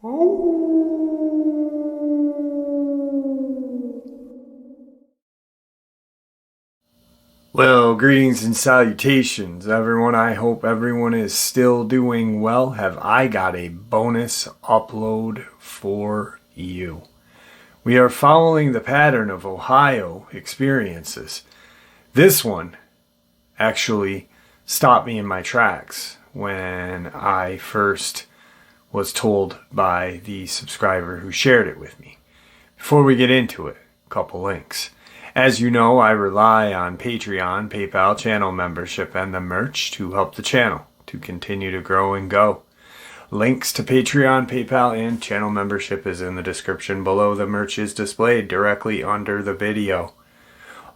Well, greetings and salutations, everyone. I hope everyone is still doing well. Have I got a bonus upload for you? We are following the pattern of Ohio experiences. This one actually stopped me in my tracks when I first was told by the subscriber who shared it with me. Before we get into it, a couple links. As you know, I rely on Patreon, PayPal, channel membership, and the merch to help the channel to continue to grow and go. Links to Patreon, PayPal, and channel membership is in the description below. The merch is displayed directly under the video.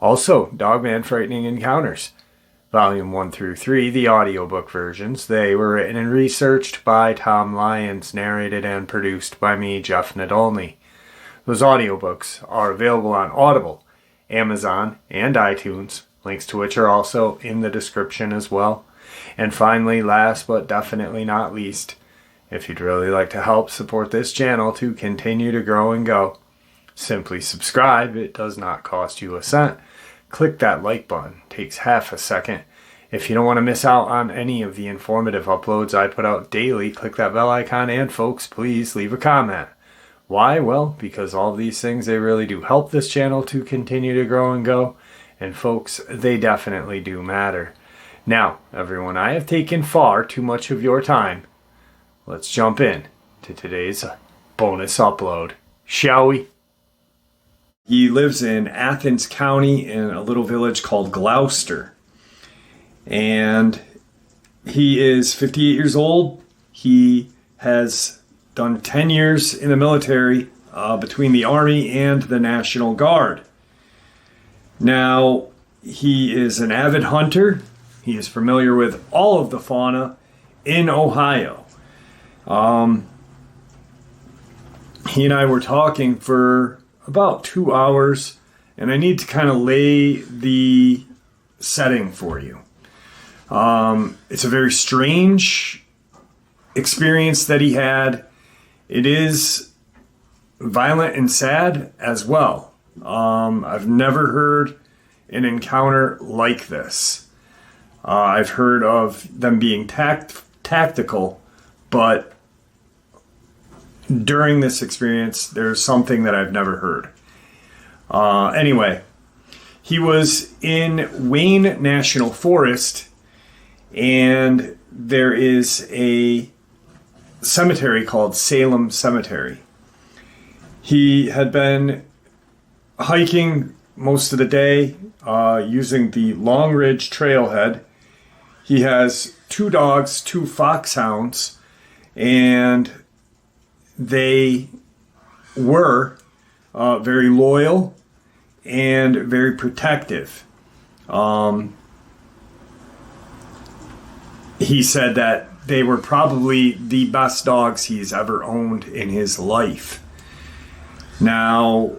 Also, Dogman Frightening Encounters, Volume 1 through 3, the audiobook versions. They were written and researched by Tom Lyons, narrated and produced by me, Jeff Nadolny. Those audiobooks are available on Audible, Amazon, and iTunes, links to which are also in the description as well. And finally, last but definitely not least, if you'd really like to help support this channel to continue to grow and go, simply subscribe. It does not cost you a cent. Click that like button. It takes half a second. If you don't want to miss out on any of the informative uploads I put out daily, click that bell icon, and folks, please leave a comment. Why? Well, because all of these things, they really do help this channel to continue to grow and go. And folks, they definitely do matter. Now, everyone, I have taken far too much of your time. Let's jump in to today's bonus upload, shall we? He lives in Athens County in a little village called Gloucester. And he is 58 years old. He has done 10 years in the military between the Army and the National Guard. Now, he is an avid hunter. He is familiar with all of the fauna in Ohio. He and I were talking for about 2 hours, and I need to kind of lay the setting for you. It's a very strange experience that he had. It is violent and sad as well. I've never heard an encounter like this. I've heard of them being tactical, but during this experience, there's something that I've never heard. Anyway, he was in Wayne National Forest, and there is a cemetery called Salem Cemetery. He had been hiking most of the day using the Long Ridge Trailhead. He has 2 dogs, 2 foxhounds, and they were very loyal and very protective. He said that they were probably the best dogs he's ever owned in his life. Now,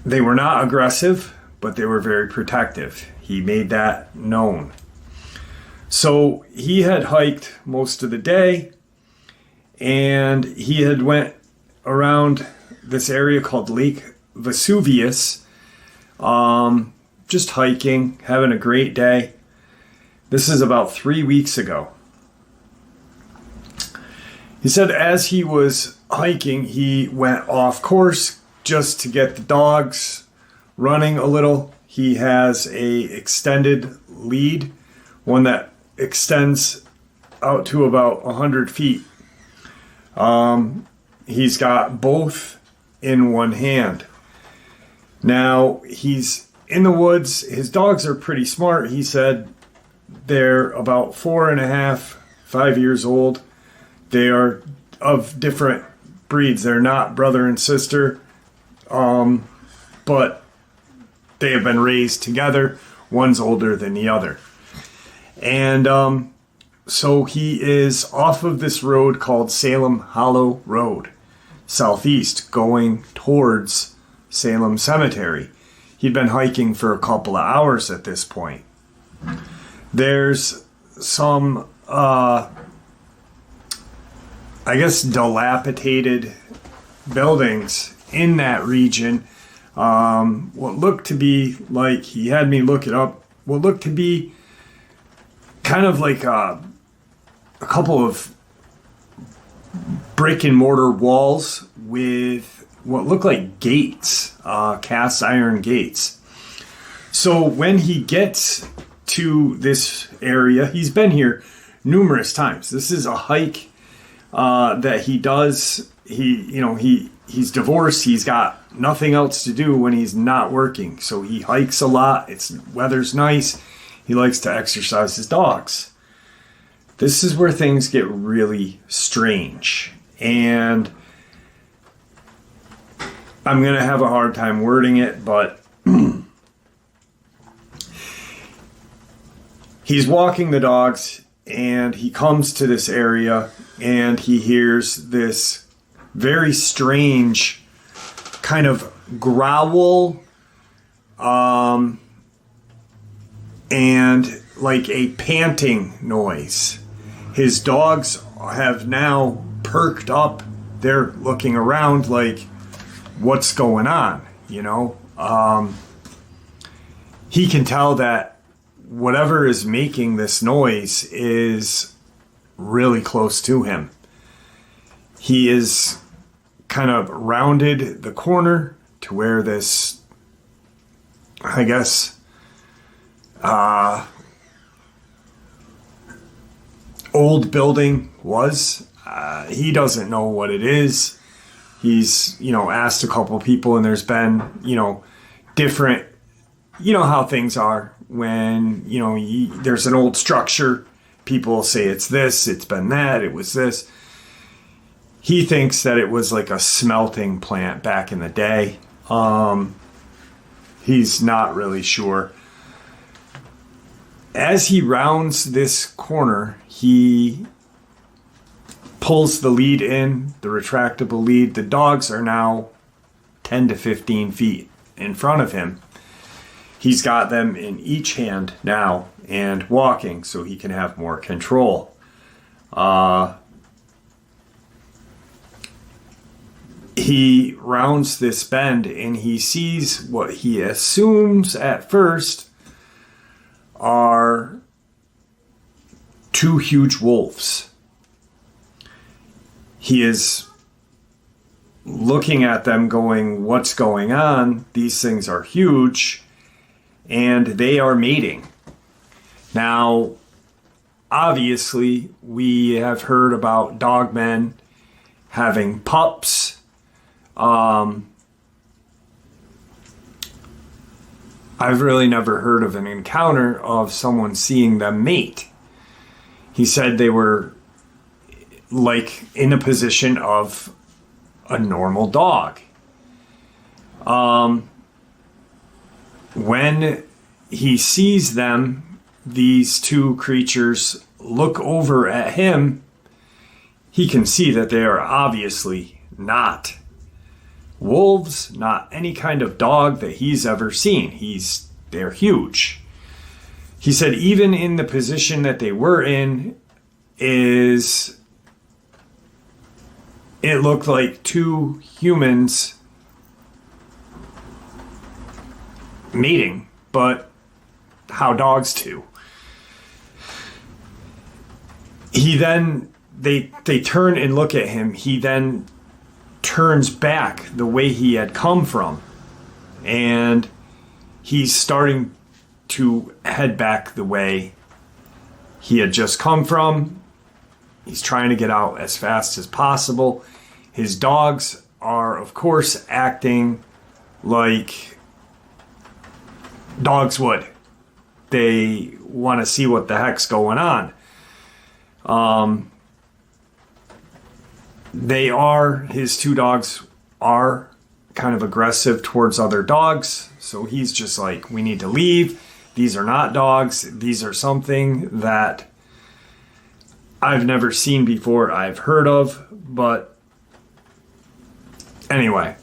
they were not aggressive, but they were very protective. He made that known. So he had hiked most of the day, and he had went around this area called Lake Vesuvius, just hiking, having a great day. This is about 3 weeks ago. He said as he was hiking, he went off course just to get the dogs running a little. He has a extended lead, one that extends out to about 100 feet. He's got both in one hand. Now, he's in the woods. His dogs are pretty smart. He said they're about 4.5, 5 years old. They are of different breeds. They're not brother and sister, but they have been raised together. One's older than the other. And so he is off of this road called Salem Hollow Road, southeast, going towards Salem Cemetery. He'd been hiking for a couple of hours at this point. There's some I guess, dilapidated buildings in that region. What looked to be like, he had me look it up, what looked to be kind of like a couple of brick and mortar walls with what looked like gates, cast iron gates. So when he gets to this area, he's been here numerous times. This is a hike that he does. He's divorced. He's got nothing else to do when he's not working. So he hikes a lot. Weather's nice. He likes to exercise his dogs. This is where things get really strange. And I'm going to have a hard time wording it, but he's walking the dogs and he comes to this area and he hears this very strange kind of growl and like a panting noise. His dogs have now perked up. They're looking around like, what's going on? He can tell that whatever is making this noise is really close to him. He is kind of rounded the corner to where this, I guess, old building was. He doesn't know what it is. He's, asked a couple people, and there's been, different, how things are when, there's an old structure. People say it's this, it's been that, it was this. He thinks that it was like a smelting plant back in the day. He's not really sure. As he rounds this corner, he pulls the lead in, the retractable lead. The dogs are now 10 to 15 feet in front of him. He's got them in each hand now and walking so he can have more control. He rounds this bend and he sees what he assumes at first are two huge wolves. He is looking at them going, what's going on? These things are huge, and they are mating. Now, obviously, we have heard about dogmen having pups. I've really never heard of an encounter of someone seeing them mate. He said they were like in a position of a normal dog. When he sees them, these two creatures look over at him, he can see that they are obviously not wolves, not any kind of dog that he's ever seen. They're huge. He said even in the position that they were in it looked like two humans mating, but how dogs do. They turn and look at him. He then turns back the way he had come from, and he's starting to head back the way he had just come from. He's trying to get out as fast as possible. His dogs are, of course, acting like dogs would. They want to see what the heck's going on. His two dogs are kind of aggressive towards other dogs. So he's just like, we need to leave. These are not dogs. These are something that I've never seen before. I've heard of, but anyway.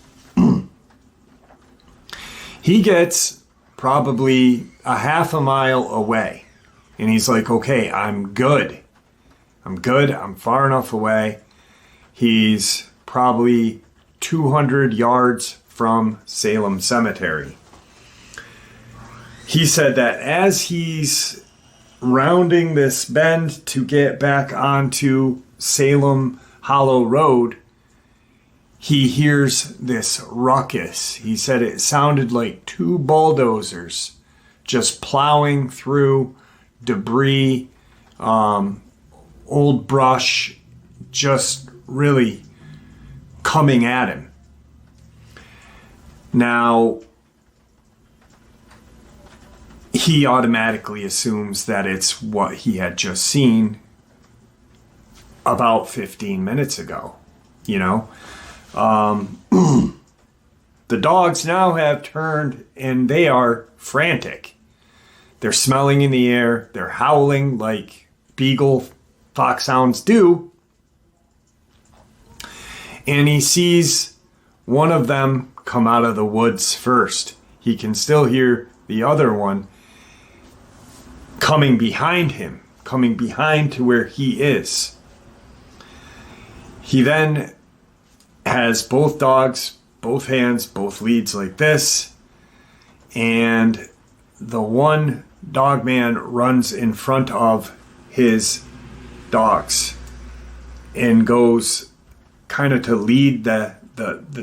He gets probably a half a mile away. And he's like, okay, I'm good. I'm far enough away. He's probably 200 yards from Salem Cemetery. He said that as he's rounding this bend to get back onto Salem Hollow Road, he hears this ruckus. He said it sounded like two bulldozers just plowing through debris, old brush, just really coming at him. Now, he automatically assumes that it's what he had just seen about 15 minutes ago, you know. The dogs now have turned and they are frantic. They're smelling in the air. They're howling like beagle foxhounds do. And he sees one of them come out of the woods first. He can still hear the other one coming behind him, coming behind to where he is. He then has both dogs, both hands, both leads like this, and the one Dogman runs in front of his dogs and goes kind of to lead the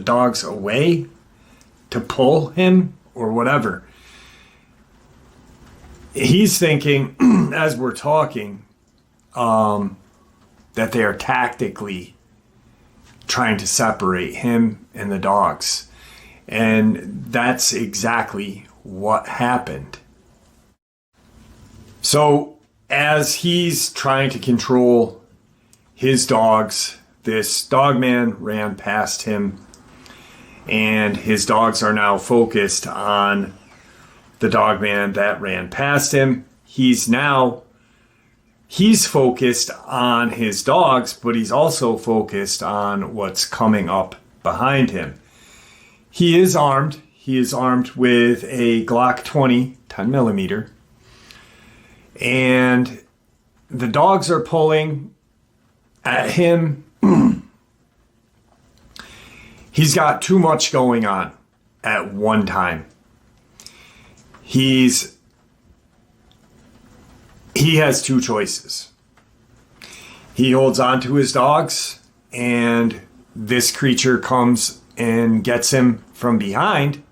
dogs away, to pull him or whatever. He's thinking, as we're talking, that they are tactically trying to separate him and the dogs. And that's exactly what happened. So as he's trying to control his dogs, this Dogman ran past him, and his dogs are now focused on the Dogman that ran past him. He's focused on his dogs, but he's also focused on what's coming up behind him. He is armed. He is armed with a Glock 20, 10 millimeter. And the dogs are pulling at him. He's got too much going on at one time. He has two choices. He holds on to his dogs, and this creature comes and gets him from behind,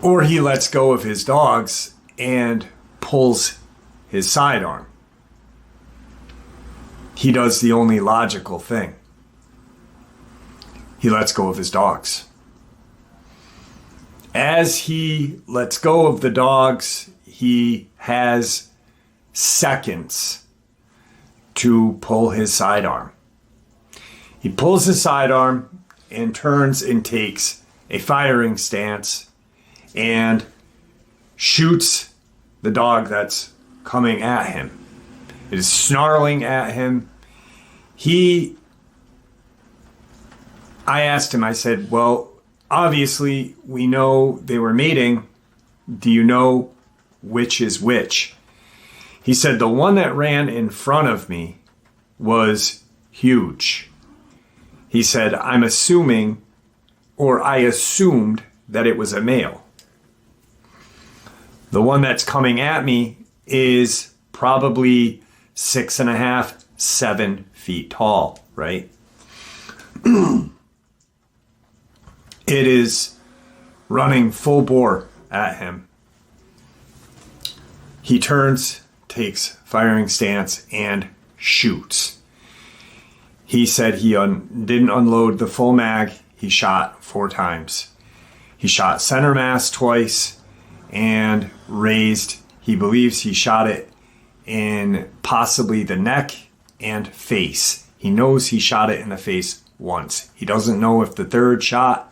or he lets go of his dogs and pulls his sidearm. He does the only logical thing. He lets go of his dogs. As he lets go of the dogs, he has seconds to pull his sidearm. He pulls his sidearm and turns and takes a firing stance and shoots the dog that's coming at him. It is snarling at him. I asked him, I said, well, obviously we know they were mating. Do you know which is which? He said, the one that ran in front of me was huge. He said, I assumed that it was a male. The one that's coming at me is probably 6.5, 7 feet tall, right? It is running full bore at him. He turns, takes firing stance, and shoots. He said he didn't unload the full mag. He shot 4 times. He shot center mass twice and raised. He believes he shot it in possibly the neck and face. He knows he shot it in the face once. He doesn't know if the third shot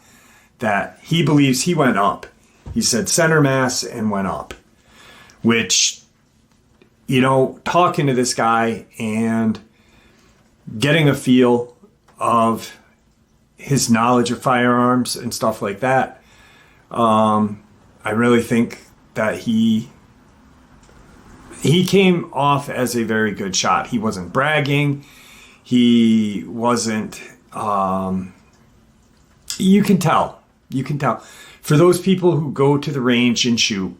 that he believes he went up. He said center mass and went up, which, you know, talking to this guy and getting a feel of his knowledge of firearms and stuff like that, I really think that he came off as a very good shot. He wasn't bragging. He wasn't, you can tell. You can tell. For those people who go to the range and shoot,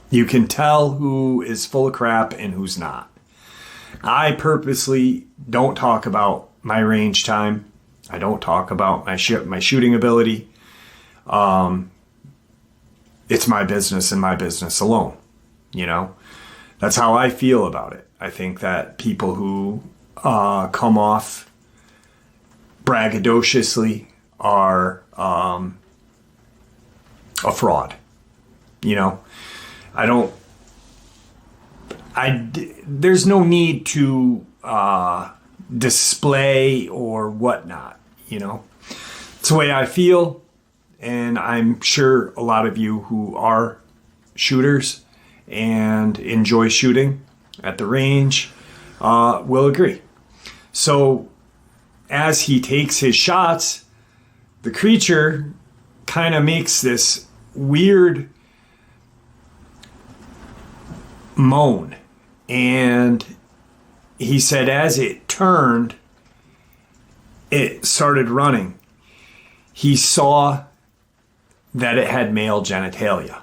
you can tell who is full of crap and who's not. I purposely don't talk about my range time. I don't talk about my shooting ability. It's my business and my business alone. You know, that's how I feel about it. I think that people who come off braggadociously are a fraud. You know, there's no need to display or whatnot, you know. It's the way I feel, and I'm sure a lot of you who are shooters and enjoy shooting at the range will agree. So as he takes his shots, the creature kind of makes this weird moan. And he said as it turned, it started running. He saw that it had male genitalia.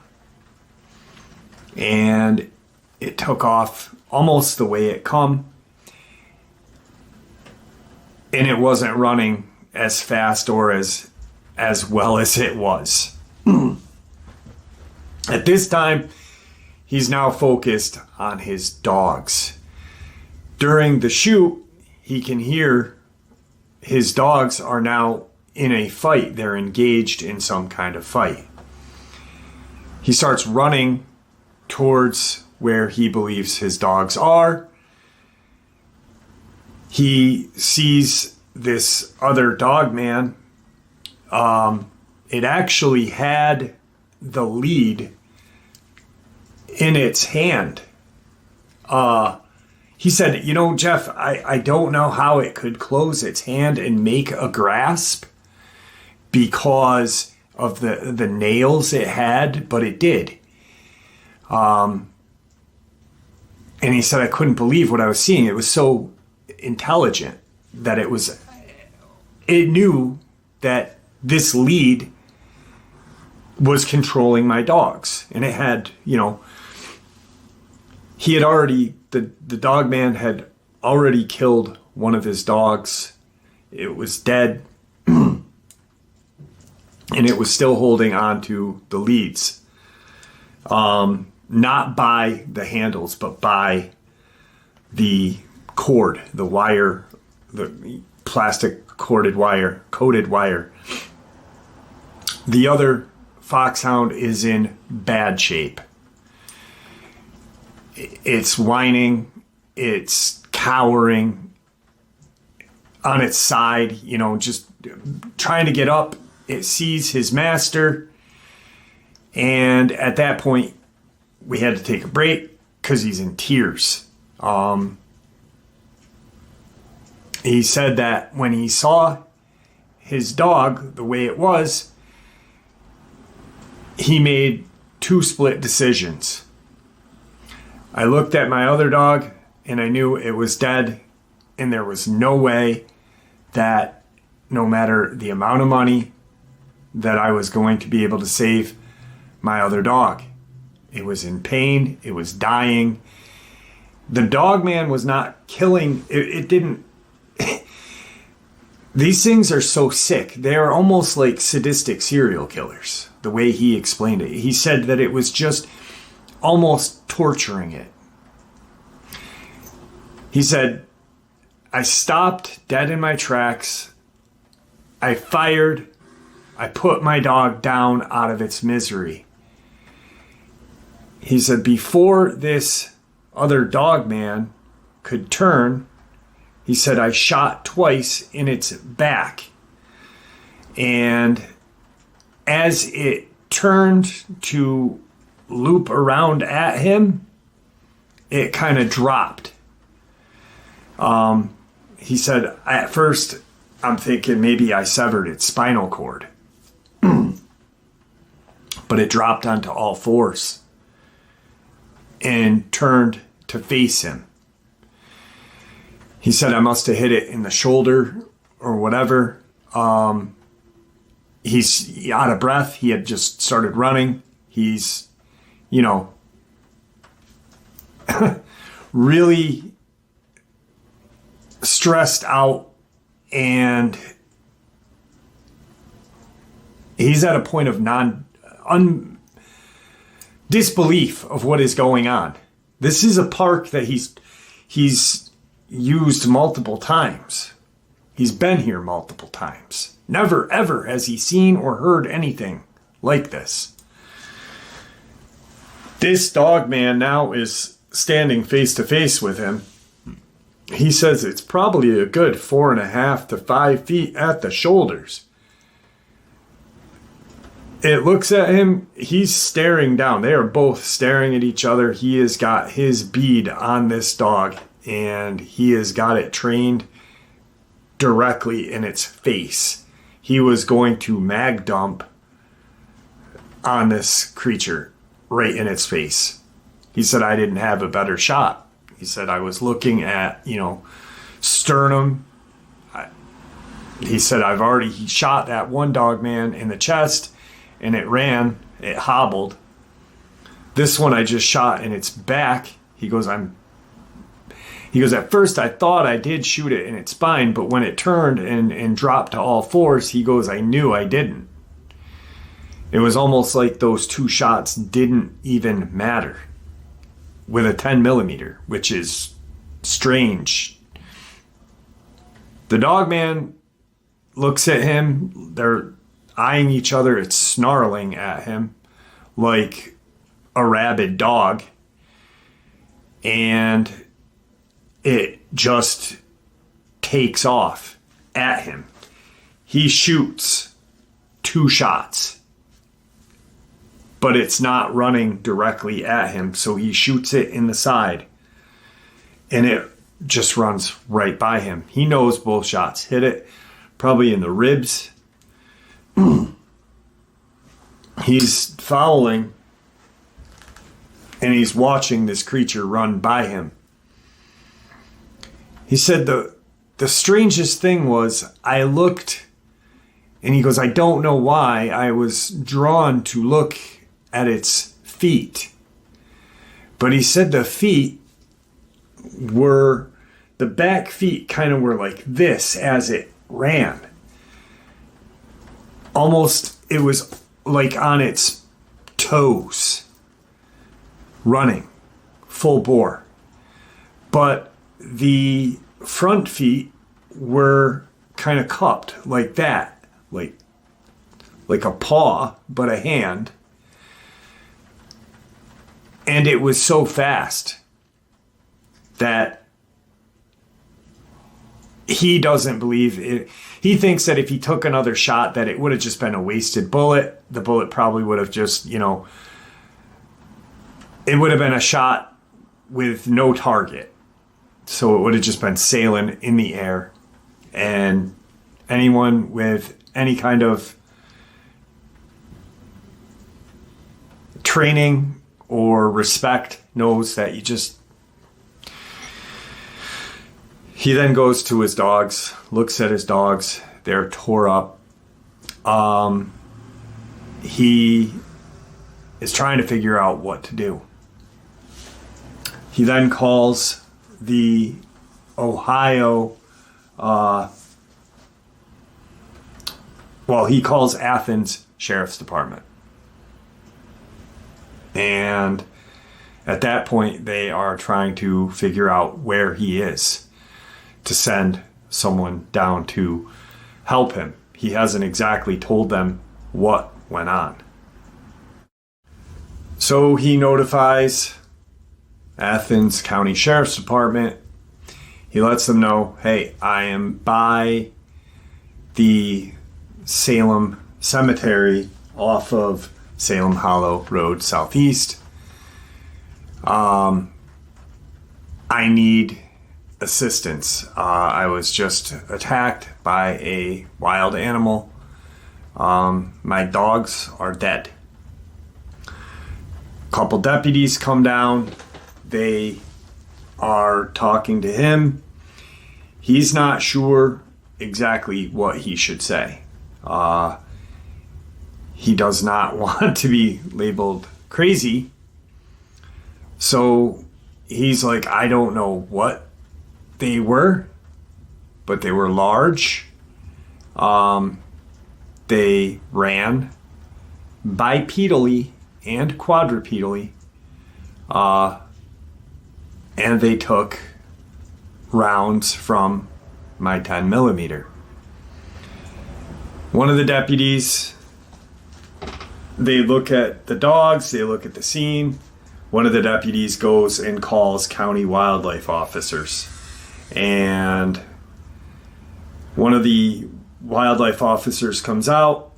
And it took off almost the way it come. And it wasn't running as fast or as well as it was. At this time, he's now focused on his dogs. During the shoot, he can hear his dogs are now in a fight. They're engaged in some kind of fight. He starts running towards where he believes his dogs are. He sees this other Dogman. It actually had the lead in its hand. He said, you know, Jeff, I don't know how it could close its hand and make a grasp because of the nails it had, but it did. And he said, I couldn't believe what I was seeing. It was so intelligent that it knew that this lead was controlling my dogs. And it had, you know, he had already, the Dogman had already killed one of his dogs. It was dead. And it was still holding on to the leads. Not by the handles, but by the cord, the wire, the plastic coated wire. The other foxhound is in bad shape. It's whining, it's cowering on its side, you know, just trying to get up. It sees his master, and at that point, we had to take a break because he's in tears. He said that when he saw his dog the way it was, he made two split decisions. I looked at my other dog and I knew it was dead, and there was no way that no matter the amount of money that I was going to be able to save my other dog. It was in pain. It was dying. The Dogman was not killing. It didn't. These things are so sick. They are almost like sadistic serial killers, the way he explained it. He said that it was just almost torturing it. He said, I stopped dead in my tracks. I fired. I put my dog down out of its misery. He said, before this other Dogman could turn, he said, I shot twice in its back. And as it turned to loop around at him, it kind of dropped. He said, at first, I'm thinking maybe I severed its spinal cord. But it dropped onto all fours and turned to face him. He said I must have hit it in the shoulder or whatever. He's out of breath. He had just started running. He's, really stressed out, and he's at a point of disbelief of what is going on. This is a park that he's used multiple times. He's been here multiple times. Never, ever has he seen or heard anything like this. This Dogman now is standing face to face with him. He says it's probably a good 4.5 to 5 feet at the shoulders. It looks at him. He's staring down. They are both staring at each other. He has got his bead on this dog, and he has got it trained directly in its face. He was going to mag dump on this creature right in its face. He said, I didn't have a better shot. He said, I was looking at, sternum. He said, I've already shot that one Dogman in the chest, and it ran, it hobbled. This one I just shot in its back. He goes, at first I thought I did shoot it in its spine, but when it turned and dropped to all fours, he goes, I knew I didn't. It was almost like those two shots didn't even matter with a 10 millimeter, which is strange. The Dogman looks at him. They're eyeing each other. It's snarling at him like a rabid dog. And it just takes off at him. He shoots 2 shots, but it's not running directly at him, so he shoots it in the side, and it just runs right by him. He knows both shots hit it, probably in the ribs. He's following, and he's watching this creature run by him. He said the strangest thing was I looked, and he goes, I don't know why I was drawn to look at its feet. But he said the feet were, the back feet kind of were like this as it ran. Almost, it was like on its toes, running full bore. But the front feet were kind of cupped like that, like a paw, but a hand. And it was so fast that he doesn't believe it. He thinks that if he took another shot, that it would have just been a wasted bullet. The bullet probably would have just, it would have been a shot with no target. So it would have just been sailing in the air. And anyone with any kind of training or respect knows that he then goes to his dogs, looks at his dogs. They're tore up. He is trying to figure out what to do. He then calls the Ohio, he calls Athens Sheriff's Department. And at that point, they are trying to figure out where he is to send someone down to help him. He hasn't exactly told them what went on. So he notifies Athens County Sheriff's Department. He lets them know, hey, I am by the Salem Cemetery off of Salem Hollow Road Southeast. I need assistance. I was just attacked by a wild animal. My dogs are dead. A couple deputies come down. They are talking to him. He's not sure exactly what he should say. He does not want to be labeled crazy. So he's like, I don't know what they were, but they were large. They ran bipedally and quadrupedally. And they took rounds from my 10 millimeter. One of the deputies, they look at the dogs, they look at the scene. One of the deputies goes and calls county wildlife officers. And one of the wildlife officers comes out.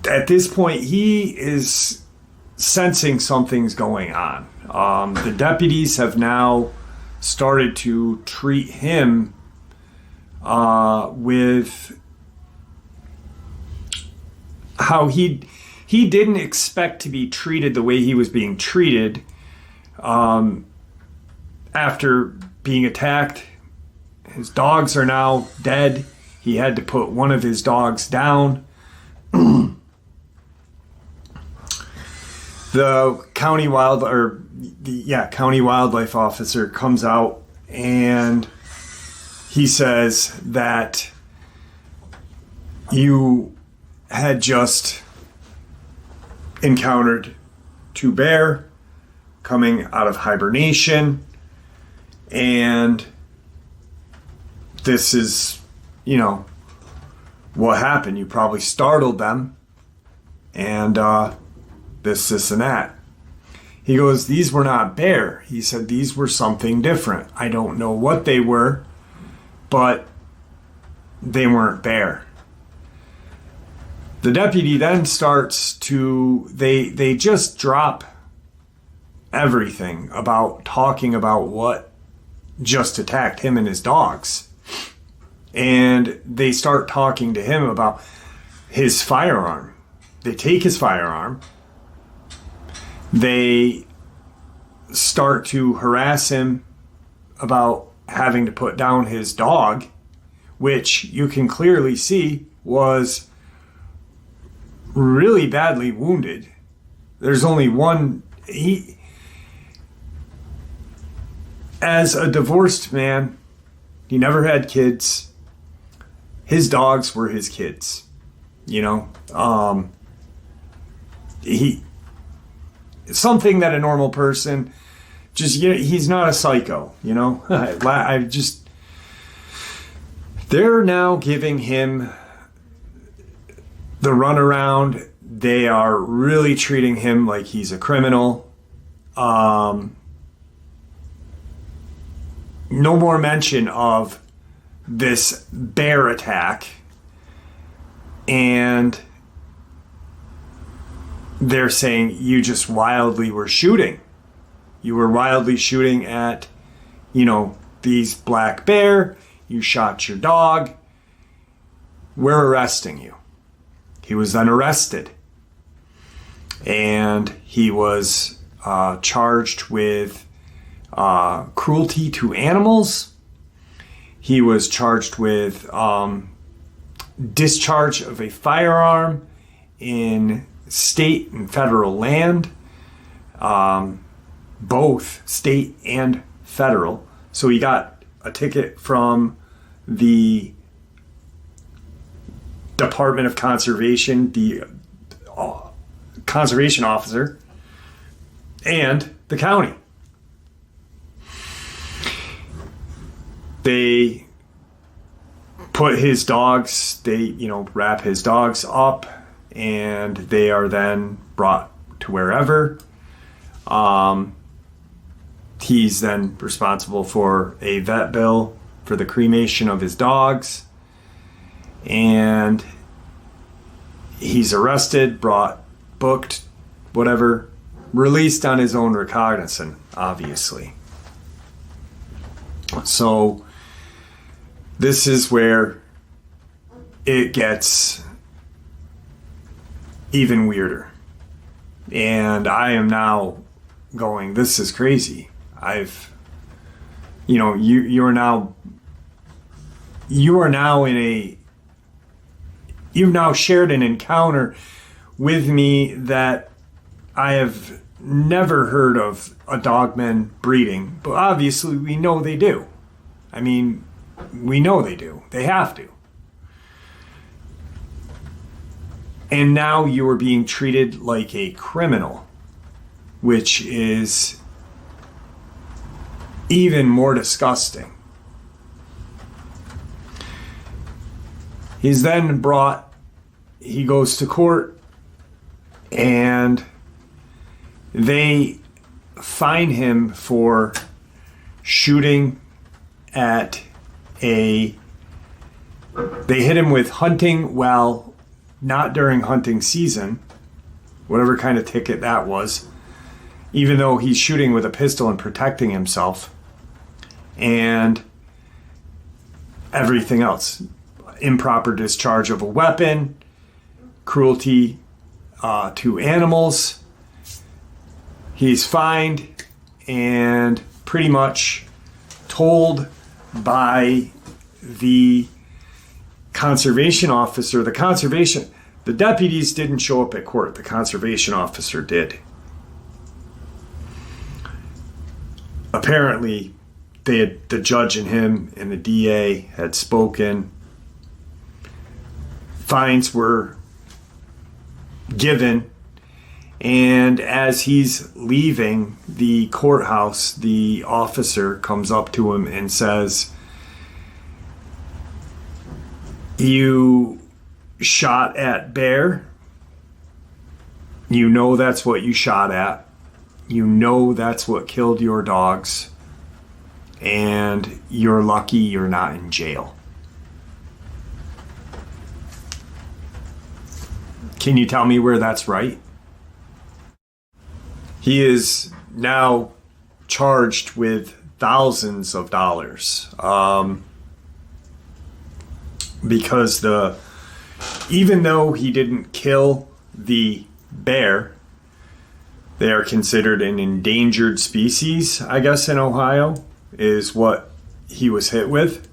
At this point, he is sensing something's going on. The deputies have now started to treat him with how he didn't expect to be treated the way he was being treated after being attacked. His dogs are now dead. He had to put one of his dogs down. The county wildlife officer comes out and he says that you had just encountered two bear coming out of hibernation, and this is, what happened. You probably startled them, and this and that. He goes, these were not bear. He said these were something different. I don't know what they were, but they weren't bear. The deputy then starts to, they just drop everything about talking about what just attacked him and his dogs. And they start talking to him about his firearm. They take his firearm. They start to harass him about having to put down his dog, which you can clearly see was really badly wounded. There's only one. As a divorced man, he never had kids. His dogs were his kids, something that a normal person he's not a psycho, they're now giving him the runaround. They are really treating him like he's a criminal. No more mention of this bear attack. And they're saying you just wildly were shooting. You were wildly shooting at, these black bear. You shot your dog. We're arresting you. He was then arrested. And he was charged with cruelty to animals. He was charged with discharge of a firearm in state and federal land, both state and federal. So he got a ticket from the Department of Conservation, the conservation officer, and the county. They put his dogs, wrap his dogs up, and they are then brought to wherever. He's then responsible for a vet bill for the cremation of his dogs. And he's arrested, booked, whatever, released on his own recognizance, obviously. So this is where it gets even weirder. And I am now going, this is crazy. you know, you are now you've now shared an encounter with me that I have never heard of a Dogman breeding, but obviously we know they do. I mean, we know they do. They have to. And now you are being treated like a criminal, which is even more disgusting. He's then he goes to court, and they fine him for shooting at they hit him with hunting while not during hunting season, whatever kind of ticket that was, even though he's shooting with a pistol and protecting himself, and everything else. Improper discharge of a weapon, cruelty to animals. He's fined and pretty much told by the conservation officer. The deputies didn't show up at court. The conservation officer did. Apparently, the judge and him and the DA had spoken. Fines were given, and as he's leaving the courthouse, the officer comes up to him and says, "You shot at bear. You know that's what you shot at. You know that's what killed your dogs, and you're lucky you're not in jail." Can you tell me where that's right? He is now charged with thousands of dollars because even though he didn't kill the bear, they are considered an endangered species, I guess, in Ohio, is what he was hit with.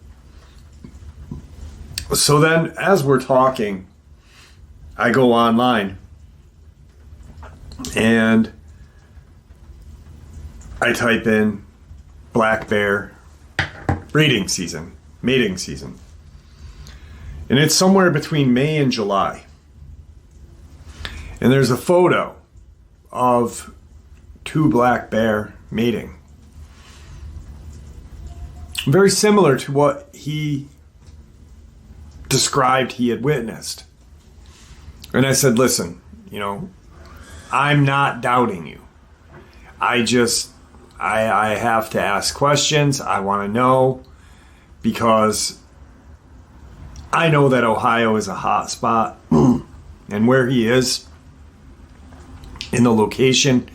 So then, as we're talking, I go online and I type in black bear breeding season, mating season. And it's somewhere between May and July. And there's a photo of two black bear mating. Very similar to what he described he had witnessed. And I said, "Listen, I'm not doubting you. I have to ask questions. I want to know, because I know that Ohio is a hot spot, and where he is in the location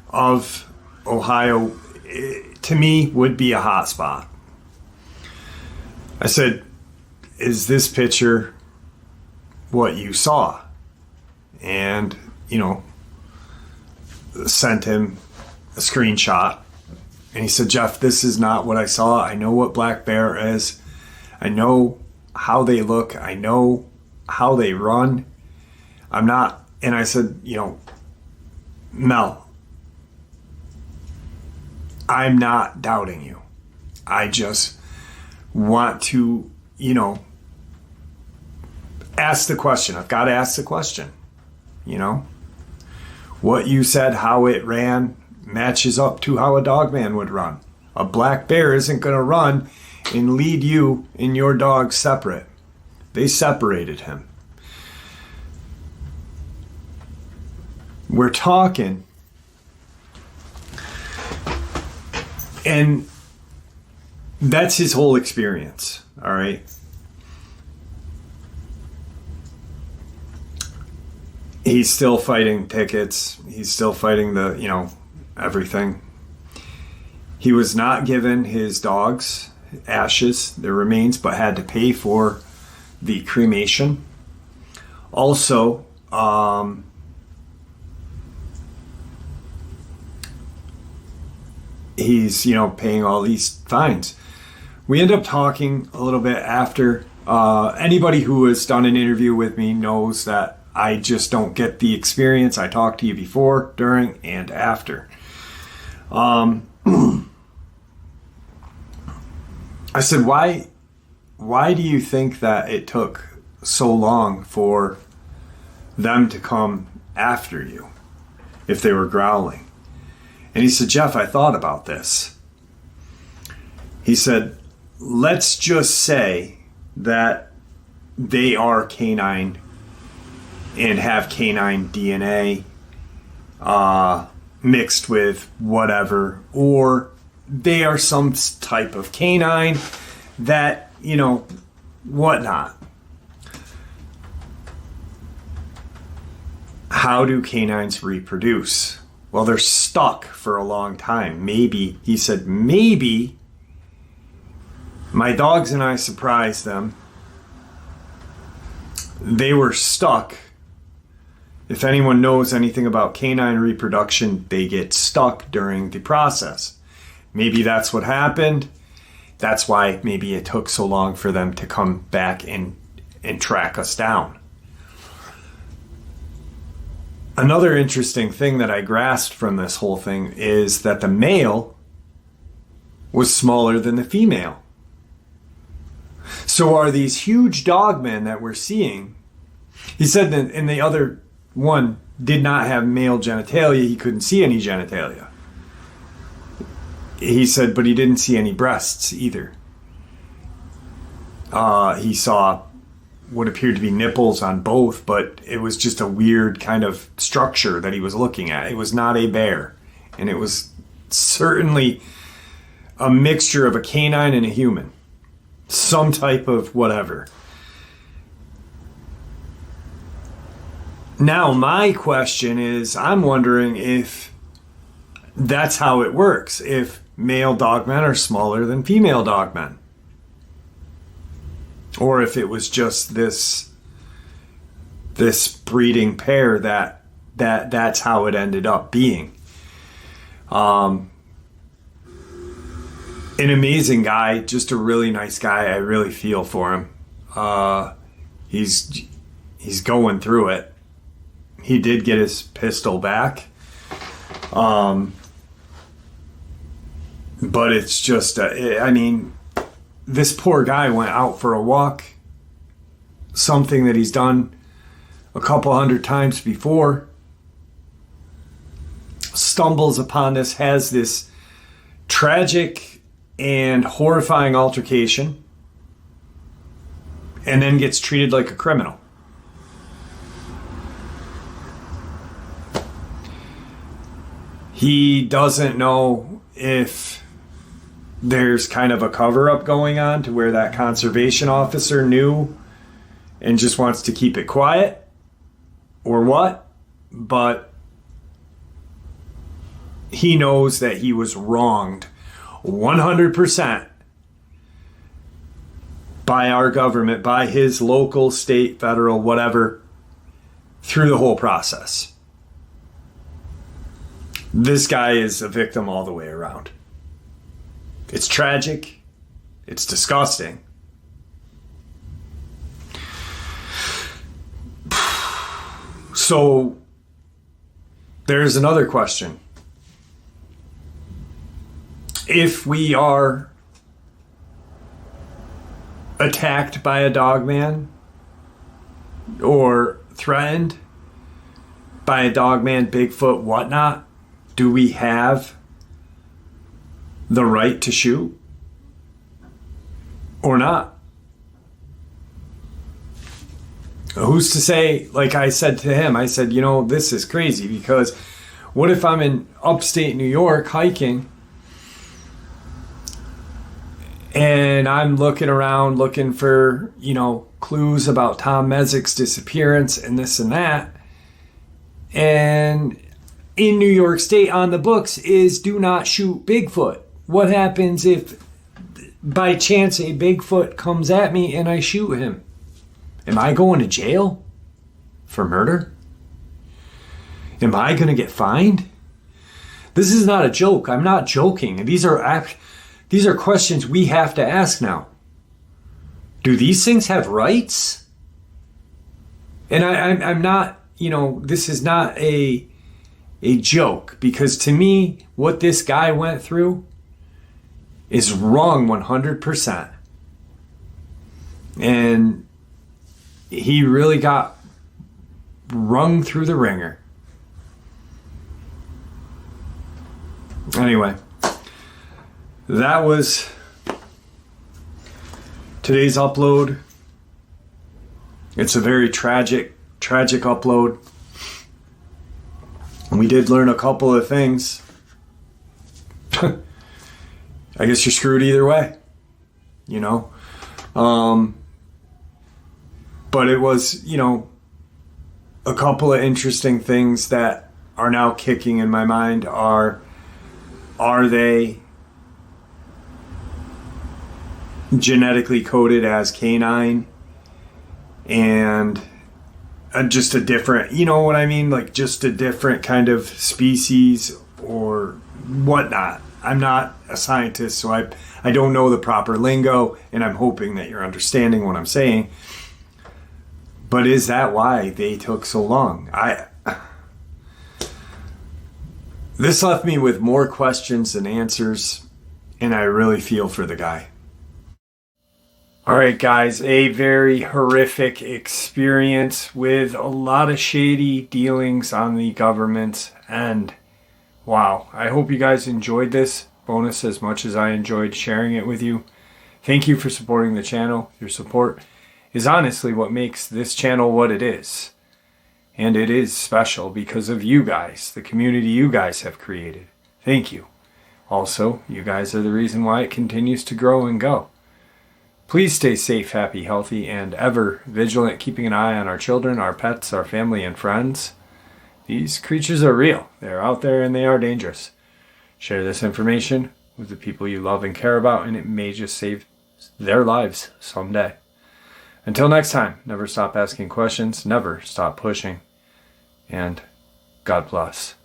of Ohio, to me, would be a hot spot." I said, "Is this picture what you saw?" And, sent him a screenshot. And he said, "Jeff, this is not what I saw. I know what black bear is. I know how they look. I know how they run. I'm not." And I said, "Mel, I'm not doubting you. I just want to, ask the question. I've got to ask the question. What you said, how it ran, matches up to how a Dogman would run. A black bear isn't going to run and lead you and your dog separate. They separated him." We're talking, and that's his whole experience, all right? He's still fighting tickets. He's still fighting everything. He was not given his dog's ashes, their remains, but had to pay for the cremation. Also, he's, paying all these fines. We end up talking a little bit after. Anybody who has done an interview with me knows that I just don't get the experience. I talk to you before, during, and after. I said, why do you think that it took so long for them to come after you if they were growling? And he said, Jeff, I thought about this. He said, let's just say that they are canine and have canine DNA mixed with whatever, or they are some type of canine that, whatnot. How do canines reproduce? Well, they're stuck for a long time. Maybe, he said, maybe my dogs and I surprised them. They were stuck. If anyone knows anything about canine reproduction, they get stuck during the process. Maybe that's what happened. That's why maybe it took so long for them to come back and track us down. Another interesting thing that I grasped from this whole thing is that the male was smaller than the female. So are these huge dogmen that we're seeing? He said that in the other one did not have male genitalia. He couldn't see any genitalia. He said, but he didn't see any breasts either. He saw what appeared to be nipples on both, but it was just a weird kind of structure that he was looking at. It was not a bear. And it was certainly a mixture of a canine and a human. Some type of whatever. Now, my question is, I'm wondering if that's how it works. If male dogmen are smaller than female dogmen. Or if it was just this breeding pair that's how it ended up being. An amazing guy, just a really nice guy. I really feel for him. He's going through it. He did get his pistol back. But it's just, this poor guy went out for a walk, something that he's done a couple hundred times before, stumbles upon this, has this tragic and horrifying altercation, and then gets treated like a criminal. He doesn't know if there's kind of a cover-up going on to where that conservation officer knew and just wants to keep it quiet or what, but he knows that he was wronged 100% by our government, by his local, state, federal, whatever, through the whole process. This guy is a victim all the way around. It's tragic. It's disgusting. So, there's another question. If we are attacked by a dogman or threatened by a dogman, Bigfoot, whatnot, do we have the right to shoot or not? Who's to say? Like I said to him, I said, this is crazy, because what if I'm in upstate New York hiking and I'm looking around looking for, clues about Tom Mezek's disappearance and this and that, and in New York State on the books is do not shoot Bigfoot. What happens if by chance a Bigfoot comes at me and I shoot him? Am I going to jail for murder? Am I going to get fined? This is not a joke. I'm not joking. These are questions we have to ask now. Do these things have rights? And I'm not, this is not a joke, because to me, what this guy went through is wrong 100%. And he really got wrung through the ringer. Anyway, that was today's upload. It's a very tragic upload. We did learn a couple of things. I guess you're screwed either way, But it was, a couple of interesting things that are now kicking in my mind are they genetically coded as canine and just a different, what I mean? Like just a different kind of species or whatnot. I'm not a scientist, so I don't know the proper lingo, and I'm hoping that you're understanding what I'm saying. But is that why they took so long? This left me with more questions than answers, and I really feel for the guy. All right, guys, a very horrific experience with a lot of shady dealings on the government. And wow, I hope you guys enjoyed this bonus as much as I enjoyed sharing it with you. Thank you for supporting the channel. Your support is honestly what makes this channel what it is. And it is special because of you guys, the community you guys have created. Thank you. Also, you guys are the reason why it continues to grow and go. Please stay safe, happy, healthy, and ever vigilant, keeping an eye on our children, our pets, our family, and friends. These creatures are real. They're out there and they are dangerous. Share this information with the people you love and care about, and it may just save their lives someday. Until next time, never stop asking questions, never stop pushing, and God bless.